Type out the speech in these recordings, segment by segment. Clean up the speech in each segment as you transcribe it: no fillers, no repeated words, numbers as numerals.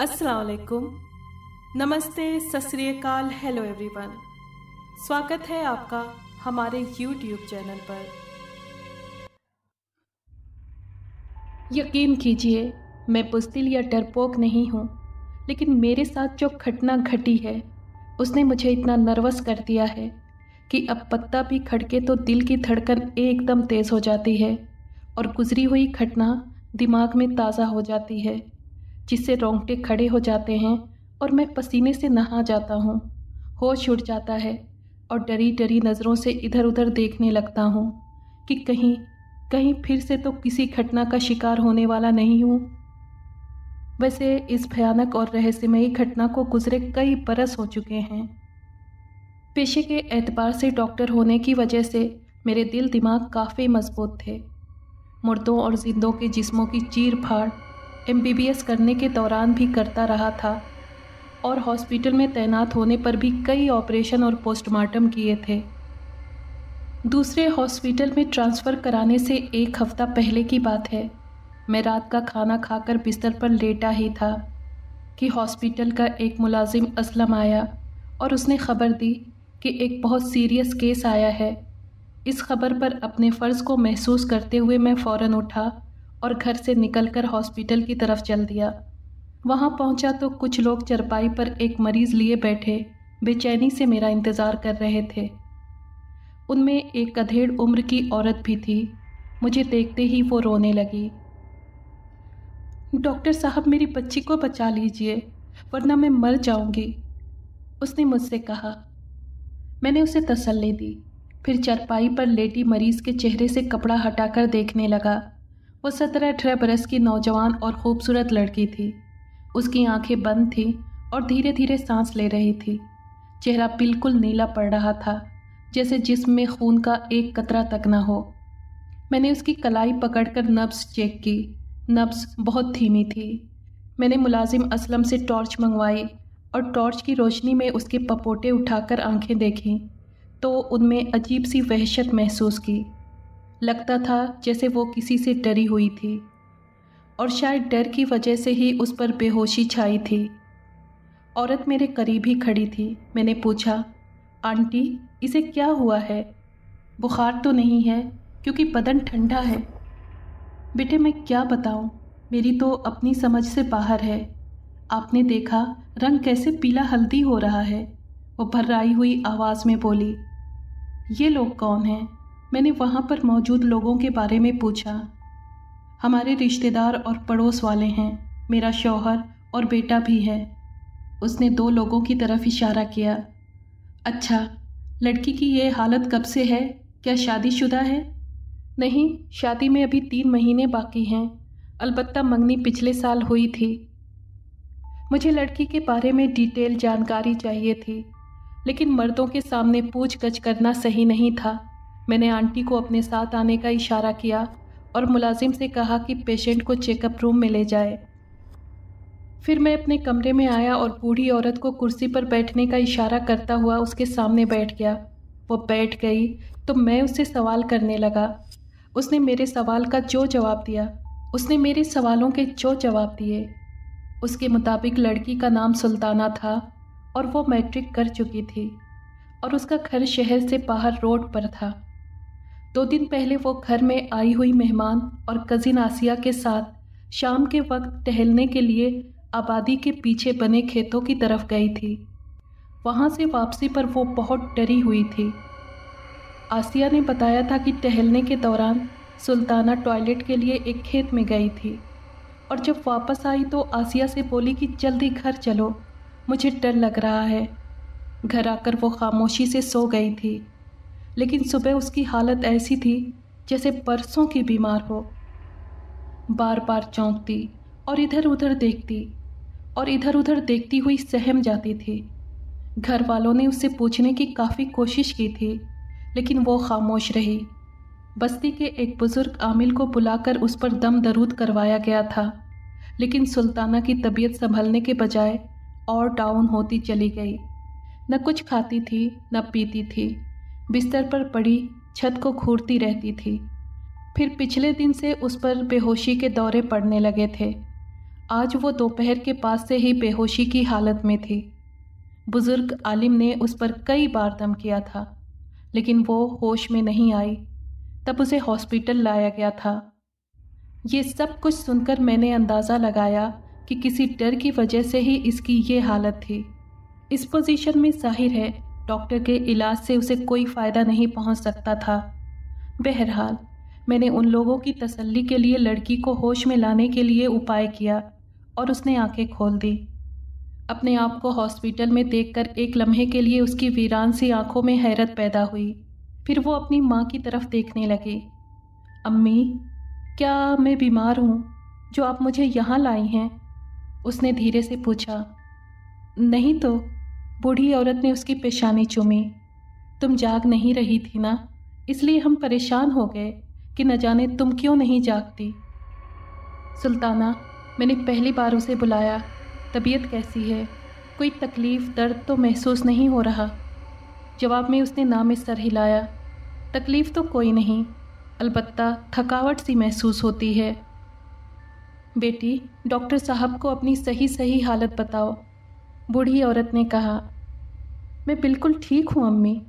अस्सलाम वालेकुम, नमस्ते, सत श्री अकाल, हेलो एवरीवन। स्वागत है आपका हमारे YouTube चैनल पर। यकीन कीजिए, मैं बुज़दिल या डरपोक नहीं हूँ, लेकिन मेरे साथ जो घटना घटी है उसने मुझे इतना नर्वस कर दिया है कि अब पत्ता भी खड़के तो दिल की धड़कन एकदम तेज़ हो जाती है और गुजरी हुई घटना दिमाग में ताज़ा हो जाती है, जिससे रोंगटे खड़े हो जाते हैं और मैं पसीने से नहा जाता हूँ। होश उड़ जाता है और डरी डरी नज़रों से इधर उधर देखने लगता हूँ कि कहीं कहीं फिर से तो किसी घटना का शिकार होने वाला नहीं हूँ। वैसे इस भयानक और रहस्यमयी घटना को गुजरे कई बरस हो चुके हैं। पेशे के एतबार से डॉक्टर होने की वजह से मेरे दिल दिमाग काफ़ी मजबूत थे। मुर्दों और जिंदों के जिस्मों की चीर फाड़ MBBS करने के दौरान भी करता रहा था और हॉस्पिटल में तैनात होने पर भी कई ऑपरेशन और पोस्टमार्टम किए थे। दूसरे हॉस्पिटल में ट्रांसफ़र कराने से एक हफ़्ता पहले की बात है। मैं रात का खाना खाकर बिस्तर पर लेटा ही था कि हॉस्पिटल का एक मुलाजिम असलम आया और उसने ख़बर दी कि एक बहुत सीरियस केस आया है। इस खबर पर अपने फ़र्ज़ को महसूस करते हुए मैं फ़ौरन उठा और घर से निकलकर हॉस्पिटल की तरफ चल दिया। वहाँ पहुँचा तो कुछ लोग चरपाई पर एक मरीज़ लिए बैठे बेचैनी से मेरा इंतज़ार कर रहे थे। उनमें एक अधेड़ उम्र की औरत भी थी। मुझे देखते ही वो रोने लगी। डॉक्टर साहब, मेरी बच्ची को बचा लीजिए वरना मैं मर जाऊंगी, उसने मुझसे कहा। मैंने उसे तसल्ली दी, फिर चरपाई पर लेटी मरीज़ के चेहरे से कपड़ा हटाकर देखने लगा। वो 17-18 बरस की नौजवान और खूबसूरत लड़की थी। उसकी आंखें बंद थीं और धीरे धीरे सांस ले रही थी। चेहरा बिल्कुल नीला पड़ रहा था, जैसे जिस्म में खून का एक कतरा तक न हो। मैंने उसकी कलाई पकड़कर नब्ज़ चेक की। नब्ज़ बहुत धीमी थी। मैंने मुलाजिम असलम से टॉर्च मंगवाई और टॉर्च की रोशनी में उसके पपोटे उठाकर आंखें देखीं तो उनमें अजीब सी वहशत महसूस की। लगता था जैसे वो किसी से डरी हुई थी और शायद डर की वजह से ही उस पर बेहोशी छाई थी। औरत मेरे करीब ही खड़ी थी। मैंने पूछा, आंटी, इसे क्या हुआ है? बुखार तो नहीं है क्योंकि बदन ठंडा है। बेटे, मैं क्या बताऊं, मेरी तो अपनी समझ से बाहर है। आपने देखा रंग कैसे पीला हल्दी हो रहा है, वो भर्राई हुई आवाज़ में बोली। ये लोग कौन हैं? मैंने वहाँ पर मौजूद लोगों के बारे में पूछा। हमारे रिश्तेदार और पड़ोस वाले हैं, मेरा शौहर और बेटा भी है। उसने 2 लोगों की तरफ इशारा किया। अच्छा, लड़की की ये हालत कब से है? क्या शादीशुदा है? नहीं, शादी में अभी 3 महीने बाकी हैं। अलबत्ता मंगनी पिछले साल हुई थी। मुझे लड़की के बारे में डिटेल जानकारी चाहिए थी, लेकिन मर्दों के सामने पूछगछ करना सही नहीं था। मैंने आंटी को अपने साथ आने का इशारा किया और मुलाजिम से कहा कि पेशेंट को चेकअप रूम में ले जाए। फिर मैं अपने कमरे में आया और बूढ़ी औरत को कुर्सी पर बैठने का इशारा करता हुआ उसके सामने बैठ गया। वो बैठ गई तो मैं उससे सवाल करने लगा। उसने मेरे सवालों के जो जवाब दिए। उसके मुताबिक लड़की का नाम सुल्ताना था और वो मैट्रिक कर चुकी थी और उसका घर शहर से बाहर रोड पर था। 2 दिन पहले वो घर में आई हुई मेहमान और कज़िन आसिया के साथ शाम के वक्त टहलने के लिए आबादी के पीछे बने खेतों की तरफ गई थी। वहाँ से वापसी पर वो बहुत डरी हुई थी। आसिया ने बताया था कि टहलने के दौरान सुल्ताना टॉयलेट के लिए एक खेत में गई थी और जब वापस आई तो आसिया से बोली कि जल्दी घर चलो, मुझे डर लग रहा है। घर आकर वो खामोशी से सो गई थी, लेकिन सुबह उसकी हालत ऐसी थी जैसे बरसों की बीमार हो। बार बार चौंकती और इधर उधर देखती हुई सहम जाती थी। घर वालों ने उससे पूछने की काफ़ी कोशिश की थी, लेकिन वो खामोश रही। बस्ती के एक बुज़ुर्ग आमिल को बुलाकर उस पर दम दरूद करवाया गया था, लेकिन सुल्ताना की तबीयत संभलने के बजाय और डाउन होती चली गई। न कुछ खाती थी न पीती थी, बिस्तर पर पड़ी छत को घूरती रहती थी। फिर पिछले दिन से उस पर बेहोशी के दौरे पड़ने लगे थे। आज वो दोपहर के पास से ही बेहोशी की हालत में थी। बुजुर्ग आलिम ने उस पर कई बार दम किया था, लेकिन वो होश में नहीं आई। तब उसे हॉस्पिटल लाया गया था। ये सब कुछ सुनकर मैंने अंदाज़ा लगाया कि किसी डर की वजह से ही इसकी ये हालत थी। इस पोजीशन में जाहिर है डॉक्टर के इलाज से उसे कोई फ़ायदा नहीं पहुंच सकता था। बहरहाल मैंने उन लोगों की तसल्ली के लिए लड़की को होश में लाने के लिए उपाय किया और उसने आंखें खोल दी। अपने आप को हॉस्पिटल में देखकर एक लम्हे के लिए उसकी वीरान सी आंखों में हैरत पैदा हुई। फिर वो अपनी माँ की तरफ देखने लगी। अम्मी, क्या मैं बीमार हूँ जो आप मुझे यहाँ लाई हैं? उसने धीरे से पूछा। नहीं तो, बूढ़ी औरत ने उसकी पेशानी चूमी। तुम जाग नहीं रही थी ना, इसलिए हम परेशान हो गए कि न जाने तुम क्यों नहीं जागती। सुल्ताना, मैंने पहली बार उसे बुलाया। तबीयत कैसी है? कोई तकलीफ़ दर्द तो महसूस नहीं हो रहा? जवाब में उसने ना में सर हिलाया। तकलीफ़ तो कोई नहीं, अलबत्ता थकावट सी महसूस होती है। बेटी, डॉक्टर साहब को अपनी सही हालत बताओ, बूढ़ी औरत ने कहा। मैं बिल्कुल ठीक हूँ अम्मी,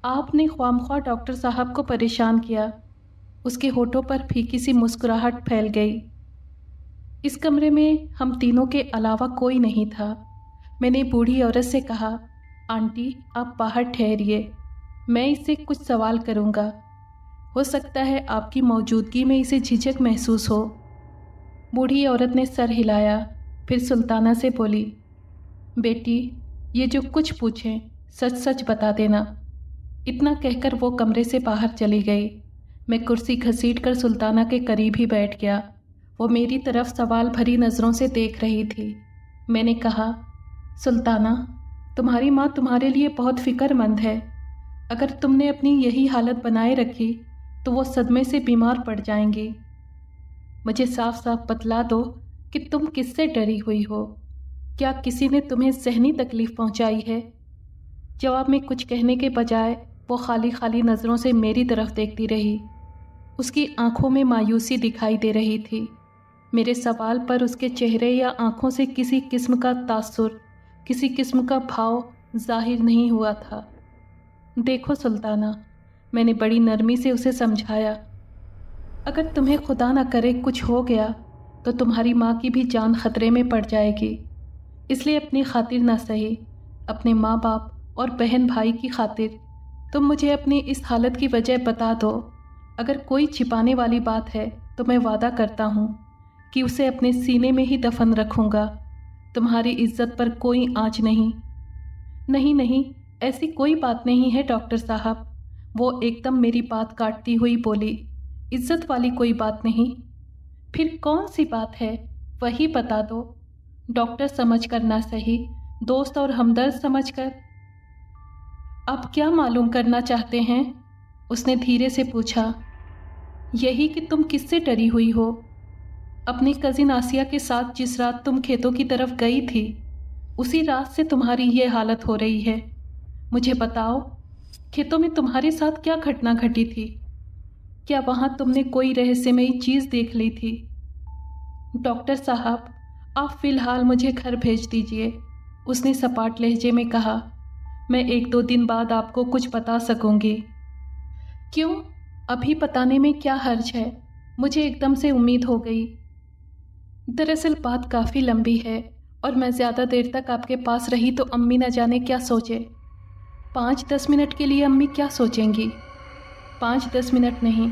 आपने ख्वामख्वाह डॉक्टर साहब को परेशान किया। उसके होठों पर फीकी सी मुस्कुराहट फैल गई। इस कमरे में हम तीनों के अलावा कोई नहीं था। मैंने बूढ़ी औरत से कहा, आंटी आप बाहर ठहरिए, मैं इससे कुछ सवाल करूँगा। हो सकता है आपकी मौजूदगी में इसे झिझक महसूस हो। बूढ़ी औरत ने सर हिलाया, फिर सुल्ताना से बोली, बेटी ये जो कुछ पूछें सच सच बता देना। इतना कहकर वो कमरे से बाहर चली गई। मैं कुर्सी घसीट कर सुल्ताना के करीब ही बैठ गया। वो मेरी तरफ सवाल भरी नज़रों से देख रही थी। मैंने कहा, सुल्ताना, तुम्हारी माँ तुम्हारे लिए बहुत फ़िक्रमंद है। अगर तुमने अपनी यही हालत बनाए रखी तो वो सदमे से बीमार पड़ जाएंगी। मुझे साफ साफ बतला दो कि तुम किससे डरी हुई हो? क्या किसी ने तुम्हें ज़हनी तकलीफ़ पहुंचाई है? जवाब में कुछ कहने के बजाय वो खाली खाली नज़रों से मेरी तरफ देखती रही। उसकी आंखों में मायूसी दिखाई दे रही थी। मेरे सवाल पर उसके चेहरे या आंखों से किसी किस्म का तासुर, किसी किस्म का भाव जाहिर नहीं हुआ था। देखो सुल्ताना, मैंने बड़ी नरमी से उसे समझाया, अगर तुम्हें खुदा न करे कुछ हो गया तो तुम्हारी माँ की भी जान खतरे में पड़ जाएगी। इसलिए अपनी खातिर ना सही, अपने माँ बाप और बहन भाई की खातिर तुम मुझे अपनी इस हालत की वजह बता दो। अगर कोई छिपाने वाली बात है तो मैं वादा करता हूँ कि उसे अपने सीने में ही दफन रखूँगा। तुम्हारी इज्जत पर कोई आँच नहीं। नहीं नहीं, ऐसी कोई बात नहीं है डॉक्टर साहब, वो एकदम मेरी बात काटती हुई बोली। इज्जत वाली कोई बात नहीं। फिर कौन सी बात है, वही बता दो। डॉक्टर समझ कर ना सही, दोस्त और हमदर्द समझ कर। आप क्या मालूम करना चाहते हैं? उसने धीरे से पूछा। यही कि तुम किससे डरी हुई हो? अपनी कज़िन आसिया के साथ जिस रात तुम खेतों की तरफ गई थी, उसी रात से तुम्हारी ये हालत हो रही है। मुझे बताओ, खेतों में तुम्हारे साथ क्या घटना घटी थी? क्या वहाँ तुमने कोई रहस्यमयी चीज़ देख ली थी? डॉक्टर साहब, आप फ़िलहाल मुझे घर भेज दीजिए, उसने सपाट लहजे में कहा। मैं 1-2 दिन बाद आपको कुछ बता सकूंगी। क्यों? अभी बताने में क्या हर्ज है? मुझे एकदम से उम्मीद हो गई। दरअसल बात काफ़ी लंबी है और मैं ज़्यादा देर तक आपके पास रही तो अम्मी न जाने क्या सोचे। 5-10 मिनट के लिए अम्मी क्या सोचेंगी? 5-10 मिनट नहीं,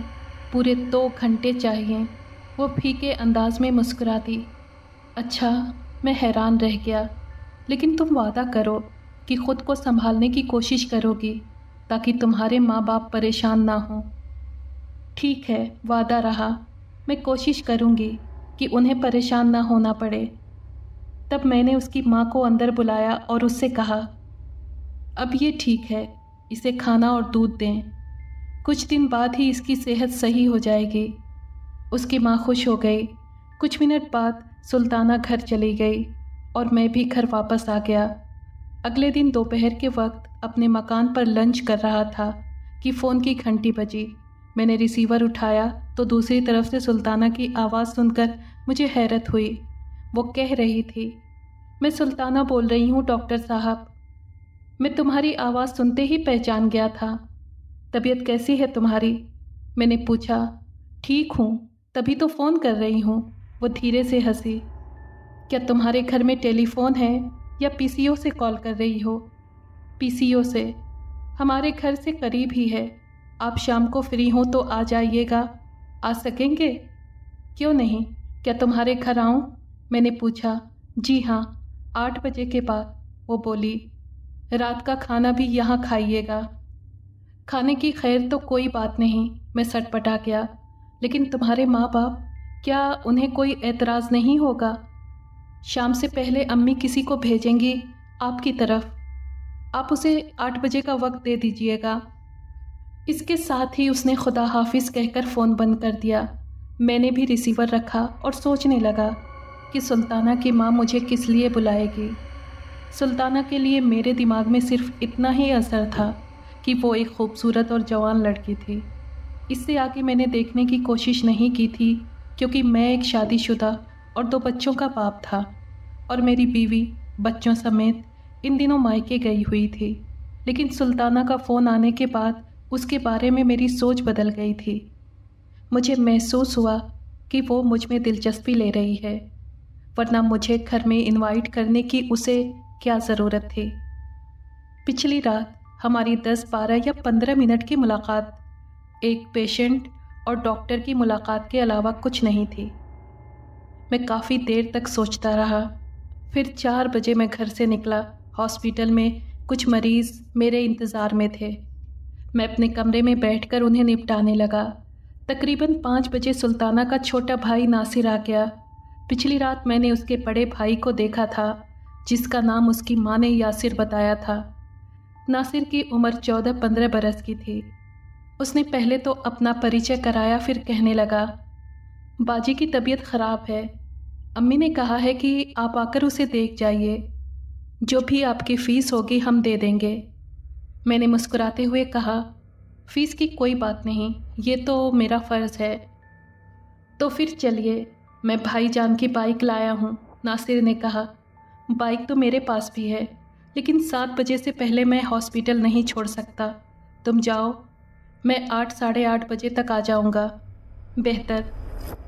पूरे 2 घंटे चाहिए। वो फीके अंदाज में मुस्कुरा दी। अच्छा, मैं हैरान रह गया, लेकिन तुम वादा करो कि ख़ुद को संभालने की कोशिश करोगी ताकि तुम्हारे माँ बाप परेशान ना हों। ठीक है, वादा रहा। मैं कोशिश करूँगी कि उन्हें परेशान ना होना पड़े। तब मैंने उसकी माँ को अंदर बुलाया और उससे कहा, अब ये ठीक है, इसे खाना और दूध दें। कुछ दिन बाद ही इसकी सेहत सही हो जाएगी। उसकी माँ खुश हो गई। कुछ मिनट बाद सुल्ताना घर चली गई और मैं भी घर वापस आ गया। अगले दिन दोपहर के वक्त अपने मकान पर लंच कर रहा था कि फ़ोन की घंटी बजी। मैंने रिसीवर उठाया तो दूसरी तरफ से सुल्ताना की आवाज़ सुनकर मुझे हैरत हुई। वो कह रही थी, मैं सुल्ताना बोल रही हूँ डॉक्टर साहब। मैं तुम्हारी आवाज़ सुनते ही पहचान गया था। तबीयत कैसी है तुम्हारी? मैंने पूछा। ठीक हूँ, तभी तो फ़ोन कर रही हूँ। वो धीरे से हंसी। क्या तुम्हारे घर में टेलीफोन है या पीसीओ से कॉल कर रही हो? पीसीओ से। हमारे घर से करीब ही है। आप शाम को फ्री हो तो आ जाइएगा। आ सकेंगे? क्यों नहीं, क्या तुम्हारे घर आऊँ? मैंने पूछा। जी हाँ, 8 बजे के बाद, वो बोली। रात का खाना भी यहाँ खाइएगा। खाने की खैर तो कोई बात नहीं, मैं सटपटा गया। लेकिन तुम्हारे माँ बाप, क्या उन्हें कोई एतराज़ नहीं होगा? शाम से पहले अम्मी किसी को भेजेंगी आपकी तरफ। आप उसे 8 बजे का वक्त दे दीजिएगा। इसके साथ ही उसने खुदा हाफिज़ कहकर फ़ोन बंद कर दिया। मैंने भी रिसीवर रखा और सोचने लगा कि सुल्ताना की माँ मुझे किस लिए बुलाएगी। सुल्ताना के लिए मेरे दिमाग में सिर्फ इतना ही असर था कि वो एक खूबसूरत और जवान लड़की थी। इससे आगे मैंने देखने की कोशिश नहीं की थी, क्योंकि मैं एक शादीशुदा और 2 बच्चों का बाप था और मेरी बीवी बच्चों समेत इन दिनों मायके गई हुई थी। लेकिन सुल्ताना का फ़ोन आने के बाद उसके बारे में मेरी सोच बदल गई थी। मुझे महसूस हुआ कि वो मुझ में दिलचस्पी ले रही है, वरना मुझे घर में इनवाइट करने की उसे क्या ज़रूरत थी। पिछली रात हमारी 10, 12 या 15 मिनट की मुलाकात एक पेशेंट और डॉक्टर की मुलाकात के अलावा कुछ नहीं थी। मैं काफ़ी देर तक सोचता रहा। फिर 4 बजे मैं घर से निकला। हॉस्पिटल में कुछ मरीज़ मेरे इंतज़ार में थे। मैं अपने कमरे में बैठकर उन्हें निपटाने लगा। तकरीबन 5 बजे सुल्ताना का छोटा भाई नासिर आ गया। पिछली रात मैंने उसके बड़े भाई को देखा था, जिसका नाम उसकी माँ ने यासिर बताया था। नासिर की उम्र 14-15 बरस की थी। उसने पहले तो अपना परिचय कराया, फिर कहने लगा, बाजी की तबीयत ख़राब है। अम्मी ने कहा है कि आप आकर उसे देख जाइए। जो भी आपकी फ़ीस होगी हम दे देंगे। मैंने मुस्कुराते हुए कहा, फ़ीस की कोई बात नहीं, ये तो मेरा फ़र्ज़ है। तो फिर चलिए, मैं भाईजान की बाइक लाया हूँ, नासिर ने कहा। बाइक तो मेरे पास भी है, लेकिन 7 बजे से पहले मैं हॉस्पिटल नहीं छोड़ सकता। तुम जाओ, मैं 8, साढ़े 8 बजे तक आ जाऊँगा। बेहतर,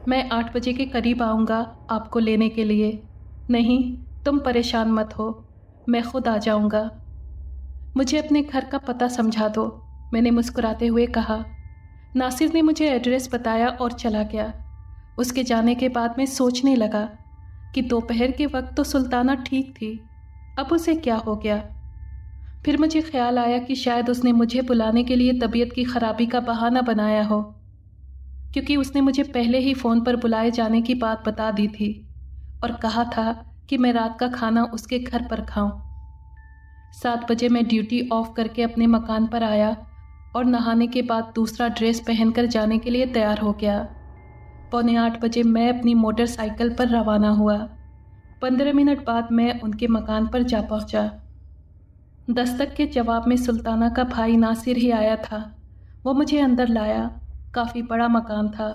मैं 8 बजे के करीब आऊँगा आपको लेने के लिए। नहीं, तुम परेशान मत हो, मैं खुद आ जाऊँगा। मुझे अपने घर का पता समझा दो, मैंने मुस्कुराते हुए कहा। नासिर ने मुझे एड्रेस बताया और चला गया। उसके जाने के बाद मैं सोचने लगा कि दोपहर के वक्त तो सुल्ताना ठीक थी, अब उसे क्या हो गया। फिर मुझे ख्याल आया कि शायद उसने मुझे बुलाने के लिए तबीयत की खराबी का बहाना बनाया हो, क्योंकि उसने मुझे पहले ही फ़ोन पर बुलाए जाने की बात बता दी थी और कहा था कि मैं रात का खाना उसके घर पर खाऊं। 7 बजे मैं ड्यूटी ऑफ करके अपने मकान पर आया और नहाने के बाद दूसरा ड्रेस पहनकर जाने के लिए तैयार हो गया। 7:45 बजे मैं अपनी मोटरसाइकिल पर रवाना हुआ। 15 मिनट बाद मैं उनके मकान पर जा पहुंचा। दस्तक के जवाब में सुल्ताना का भाई नासिर ही आया था। वो मुझे अंदर लाया। काफ़ी बड़ा मकान था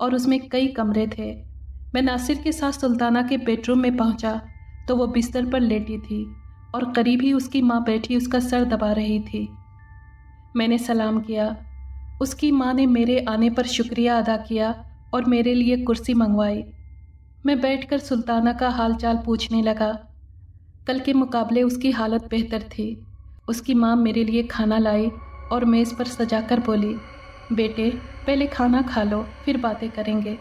और उसमें कई कमरे थे। मैं नासिर के साथ सुल्ताना के बेडरूम में पहुंचा तो वो बिस्तर पर लेटी थी और करीब ही उसकी माँ बैठी उसका सर दबा रही थी। मैंने सलाम किया। उसकी माँ ने मेरे आने पर शुक्रिया अदा किया और मेरे लिए कुर्सी मंगवाई। मैं बैठकर सुल्ताना का हालचाल पूछने लगा। कल के मुकाबले उसकी हालत बेहतर थी। उसकी माँ मेरे लिए खाना लाई और मेज़ पर सजाकर बोली, बेटे पहले खाना खा लो, फिर बातें करेंगे।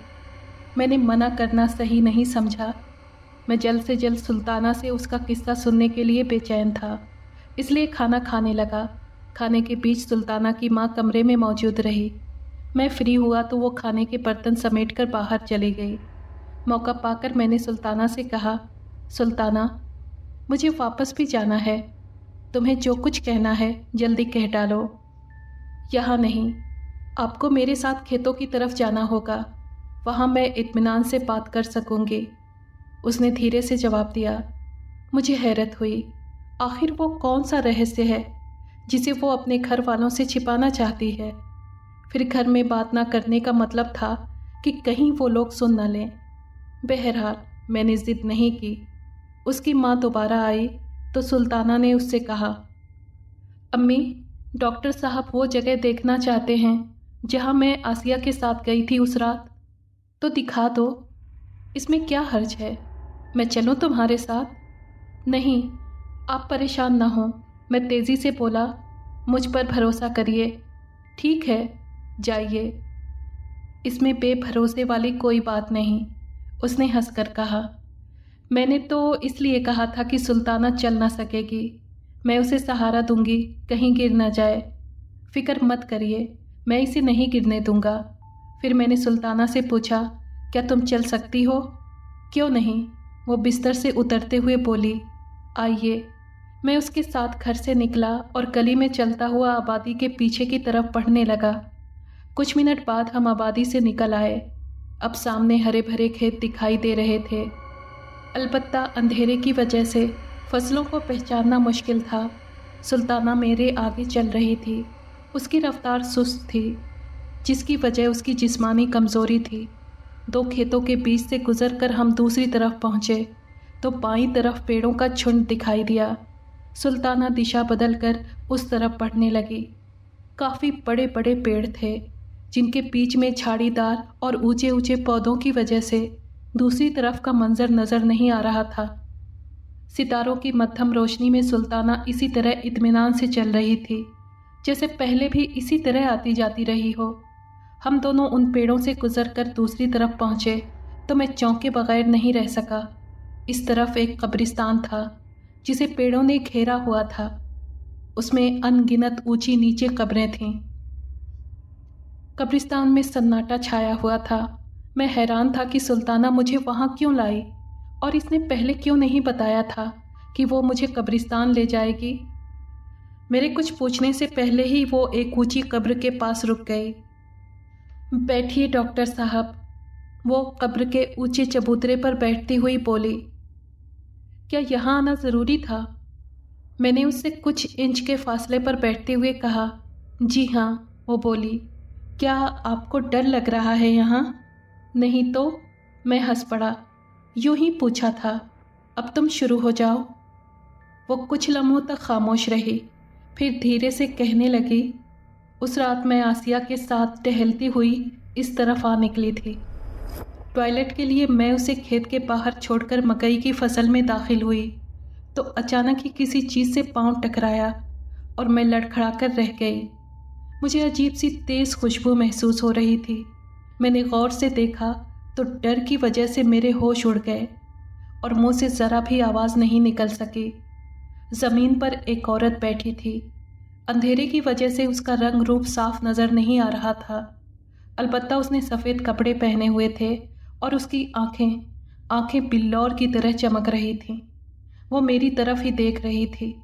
मैंने मना करना सही नहीं समझा। मैं जल्द से जल्द सुल्ताना से उसका किस्सा सुनने के लिए बेचैन था, इसलिए खाना खाने लगा। खाने के बीच सुल्ताना की माँ कमरे में मौजूद रही। मैं फ्री हुआ तो वो खाने के बर्तन समेटकर बाहर चली गई। मौका पाकर मैंने सुल्ताना से कहा, सुल्ताना मुझे वापस भी जाना है। तुम्हें जो कुछ कहना है जल्दी कह डालो। यहाँ नहीं, आपको मेरे साथ खेतों की तरफ जाना होगा, वहाँ मैं इत्मीनान से बात कर सकूँगी। उसने धीरे से जवाब दिया। मुझे हैरत हुई, आखिर वो कौन सा रहस्य है जिसे वो अपने घर वालों से छिपाना चाहती है। फिर घर में बात ना करने का मतलब था कि कहीं वो लोग सुन न लें। बहरहाल मैंने ज़िद नहीं की। उसकी माँ दोबारा आई तो सुल्ताना ने उससे कहा, अम्मी, डॉक्टर साहब वो जगह देखना चाहते हैं जहाँ मैं आसिया के साथ गई थी उस रात, तो दिखा दो। इसमें क्या हर्ज है, मैं चलूँ तुम्हारे साथ? नहीं, आप परेशान ना हो, मैं तेज़ी से बोला। मुझ पर भरोसा करिए। ठीक है, जाइए। इसमें बेभरोसे वाली कोई बात नहीं, उसने हंसकर कहा। मैंने तो इसलिए कहा था कि सुल्ताना चल ना सकेगी, मैं उसे सहारा दूंगी, कहीं गिर ना जाए। फिक्र मत करिए, मैं इसे नहीं गिरने दूंगा। फिर मैंने सुल्ताना से पूछा, क्या तुम चल सकती हो? क्यों नहीं, वो बिस्तर से उतरते हुए बोली। आइए। मैं उसके साथ घर से निकला और गली में चलता हुआ आबादी के पीछे की तरफ बढ़ने लगा। कुछ मिनट बाद हम आबादी से निकल आए। अब सामने हरे भरे खेत दिखाई दे रहे थे। अलबत्ता अंधेरे की वजह से फसलों को पहचानना मुश्किल था। सुल्ताना मेरे आगे चल रही थी। उसकी रफ्तार सुस्त थी, जिसकी वजह उसकी जिस्मानी कमज़ोरी थी। 2 खेतों के बीच से गुजरकर हम दूसरी तरफ पहुँचे तो बाईं तरफ पेड़ों का झुंड दिखाई दिया। सुल्ताना दिशा बदलकर उस तरफ बढ़ने लगी। काफ़ी बड़े बड़े पेड़ थे, जिनके बीच में झाड़ीदार और ऊंचे ऊंचे पौधों की वजह से दूसरी तरफ का मंजर नज़र नहीं आ रहा था। सितारों की मध्यम रोशनी में सुल्ताना इसी तरह इत्मीनान से चल रही थी, जैसे पहले भी इसी तरह आती जाती रही हो। हम दोनों उन पेड़ों से गुजरकर दूसरी तरफ पहुँचे तो मैं चौंके बगैर नहीं रह सका। इस तरफ एक कब्रिस्तान था जिसे पेड़ों ने घेरा हुआ था। उसमें अनगिनत ऊंची नीचे कब्रें थीं। कब्रिस्तान में सन्नाटा छाया हुआ था। मैं हैरान था कि सुल्ताना मुझे वहाँ क्यों लाई और इसने पहले क्यों नहीं बताया था कि वो मुझे कब्रिस्तान ले जाएगी। मेरे कुछ पूछने से पहले ही वो एक ऊंची कब्र के पास रुक गई। बैठिए डॉक्टर साहब, वो कब्र के ऊंचे चबूतरे पर बैठती हुई बोली। क्या यहाँ आना ज़रूरी था? मैंने उससे कुछ इंच के फासले पर बैठते हुए कहा। जी हाँ, वो बोली। क्या आपको डर लग रहा है यहाँ? नहीं तो, मैं हंस पड़ा। यूं ही पूछा था, अब तुम शुरू हो जाओ। वो कुछ लम्हों तक खामोश रही, फिर धीरे से कहने लगी, उस रात मैं आसिया के साथ टहलती हुई इस तरफ आ निकली थी। टॉयलेट के लिए मैं उसे खेत के बाहर छोड़कर मकई की फसल में दाखिल हुई तो अचानक ही किसी चीज़ से पांव टकराया और मैं लड़खड़ाकर रह गई। मुझे अजीब सी तेज़ खुशबू महसूस हो रही थी। मैंने गौर से देखा तो डर की वजह से मेरे होश उड़ गए और मुंह से ज़रा भी आवाज़ नहीं निकल सकी। ज़मीन पर एक औरत बैठी थी। अंधेरे की वजह से उसका रंग रूप साफ नज़र नहीं आ रहा था। अलबत्ता उसने सफ़ेद कपड़े पहने हुए थे और उसकी आंखें बिल्लौर की तरह चमक रही थीं। वो मेरी तरफ ही देख रही थी।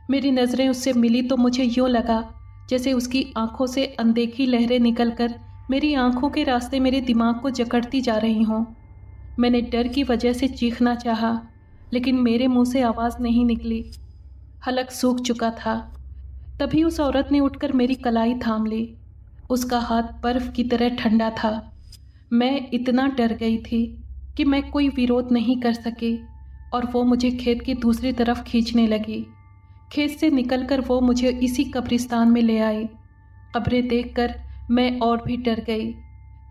मेरी नज़रें उससे मिली तो मुझे यूँ लगा जैसे उसकी आंखों से अनदेखी लहरें निकलकर मेरी आंखों के रास्ते मेरे दिमाग को जकड़ती जा रही हों। मैंने डर की वजह से चीखना चाहा, लेकिन मेरे मुंह से आवाज़ नहीं निकली। हलक सूख चुका था। तभी उस औरत ने उठकर मेरी कलाई थाम ली। उसका हाथ बर्फ़ की तरह ठंडा था। मैं इतना डर गई थी कि मैं कोई विरोध नहीं कर सकी और वो मुझे खेत की दूसरी तरफ खींचने लगी। खेत से निकलकर वो मुझे इसी कब्रिस्तान में ले आई। कब्रें देखकर मैं और भी डर गई।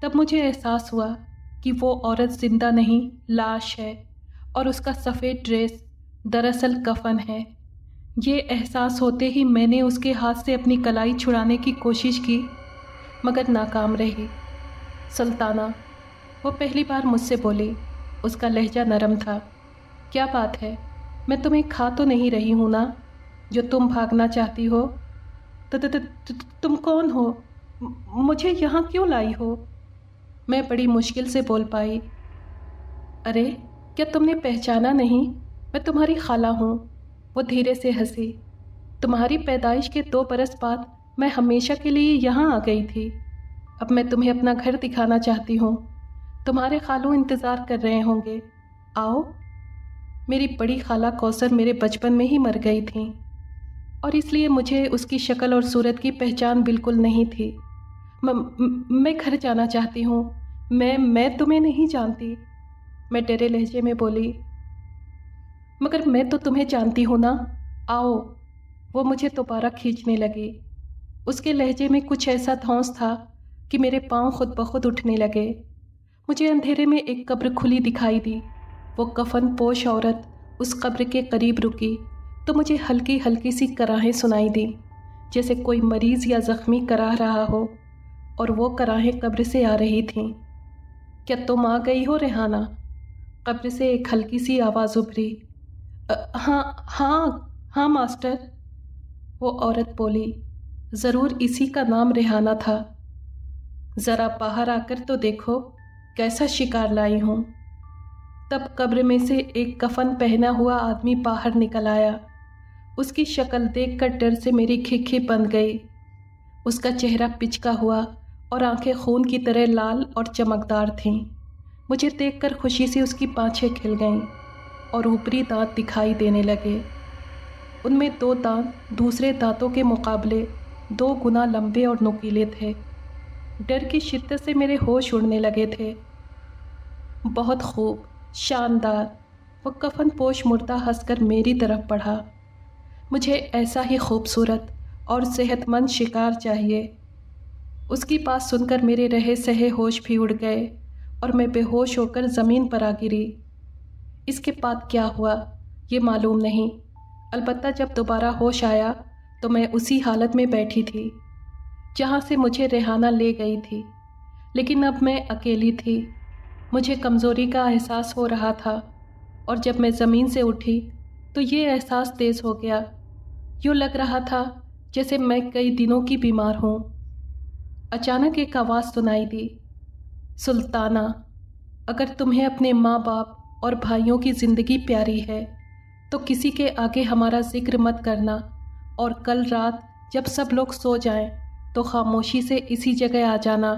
तब मुझे एहसास हुआ कि वो औरत जिंदा नहीं, लाश है और उसका सफ़ेद ड्रेस दरअसल कफन है। ये एहसास होते ही मैंने उसके हाथ से अपनी कलाई छुड़ाने की कोशिश की, मगर नाकाम रही। सुल्ताना, वो पहली बार मुझसे बोली। उसका लहजा नरम था। क्या बात है, मैं तुम्हें खा तो नहीं रही हूँ ना, जो तुम भागना चाहती हो? तुम कौन हो? मुझे यहाँ क्यों लाई हो? मैं बड़ी मुश्किल से बोल पाई। अरे, क्या तुमने पहचाना नहीं? मैं तुम्हारी खाला हूँ। वो धीरे से हंसी। तुम्हारी पैदाइश के 2 बरस बाद मैं हमेशा के लिए यहाँ आ गई थी। अब मैं तुम्हें अपना घर दिखाना चाहती हूँ। तुम्हारे खालू इंतज़ार कर रहे होंगे, आओ। मेरी बड़ी खाला कौसर मेरे बचपन में ही मर गई थी और इसलिए मुझे उसकी शक्ल और सूरत की पहचान बिल्कुल नहीं थी। मैं घर जाना चाहती हूँ। मैं तुम्हें नहीं जानती। मैं डरे लहजे में बोली, मगर मैं तो तुम्हें जानती हूँ ना, आओ। वो मुझे दोबारा खींचने लगी। उसके लहजे में कुछ ऐसा धौंस था कि मेरे पाँव खुद ब खुद उठने लगे। मुझे अंधेरे में एक कब्र खुली दिखाई दी। वो कफन पोश औरत उस कब्र के करीब रुकी तो मुझे हल्की हल्की सी कराहें सुनाई दी, जैसे कोई मरीज़ या ज़ख्मी कराह रहा हो, और वो कराहें कब्र से आ रही थीं। क्या तुम आ गई हो रेहाना? कब्र से एक हल्की सी आवाज़ उभरी। हाँ हाँ हाँ मास्टर, वो औरत बोली। ज़रूर इसी का नाम रेहाना था। ज़रा बाहर आकर तो देखो कैसा शिकार लाई हूँ। तब कब्र में से एक कफन पहना हुआ आदमी बाहर निकल आया। उसकी शक्ल देखकर डर से मेरी खिखी बंध गई। उसका चेहरा पिचका हुआ और आंखें खून की तरह लाल और चमकदार थीं। मुझे देखकर खुशी से उसकी पाँछें खिल गईं और ऊपरी दांत दिखाई देने लगे। उनमें 2 दांत दूसरे दांतों के मुकाबले 2 गुना लंबे और नुकीले थे। डर की शिद्दत से मेरे होश उड़ने लगे थे। बहुत खूब, शानदार, वो कफन पोश मुर्दा हंसकर मेरी तरफ बढ़ा। मुझे ऐसा ही खूबसूरत और सेहतमंद शिकार चाहिए। उसकी बात सुनकर मेरे रहे सहे होश भी उड़ गए और मैं बेहोश होकर ज़मीन पर आ गिरी। इसके बाद क्या हुआ ये मालूम नहीं। अलबत्ता जब दोबारा होश आया तो मैं उसी हालत में बैठी थी जहाँ से मुझे रेहाना ले गई थी, लेकिन अब मैं अकेली थी। मुझे कमज़ोरी का एहसास हो रहा था और जब मैं ज़मीन से उठी तो ये एहसास तेज़ हो गया। यूँ लग रहा था जैसे मैं कई दिनों की बीमार हूँ। अचानक एक आवाज़ सुनाई दी, सुल्ताना, अगर तुम्हें अपने माँ बाप और भाइयों की ज़िंदगी प्यारी है तो किसी के आगे हमारा जिक्र मत करना, और कल रात जब सब लोग सो जाएं तो खामोशी से इसी जगह आ जाना,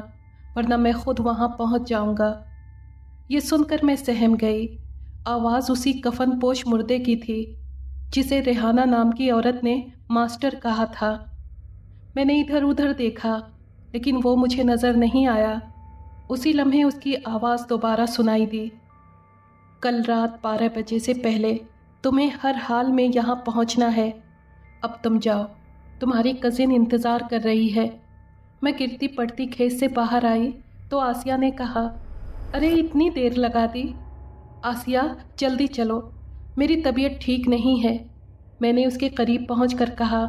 वरना मैं खुद वहाँ पहुँच जाऊँगा। ये सुनकर मैं सहम गई। आवाज़ उसी कफन पोश मुर्दे की थी जिसे रेहाना नाम की औरत ने मास्टर कहा था। मैंने इधर उधर देखा लेकिन वो मुझे नज़र नहीं आया। उसी लम्हे उसकी आवाज़ दोबारा सुनाई दी, कल रात 12 बजे से पहले तुम्हें हर हाल में यहाँ पहुँचना है। अब तुम जाओ, तुम्हारी कज़िन इंतज़ार कर रही है। मैं गिरती पड़ती खेत से बाहर आई तो आसिया ने कहा, अरे इतनी देर लगा दी। आसिया जल्दी चलो, मेरी तबीयत ठीक नहीं है, मैंने उसके करीब पहुंचकर कहा।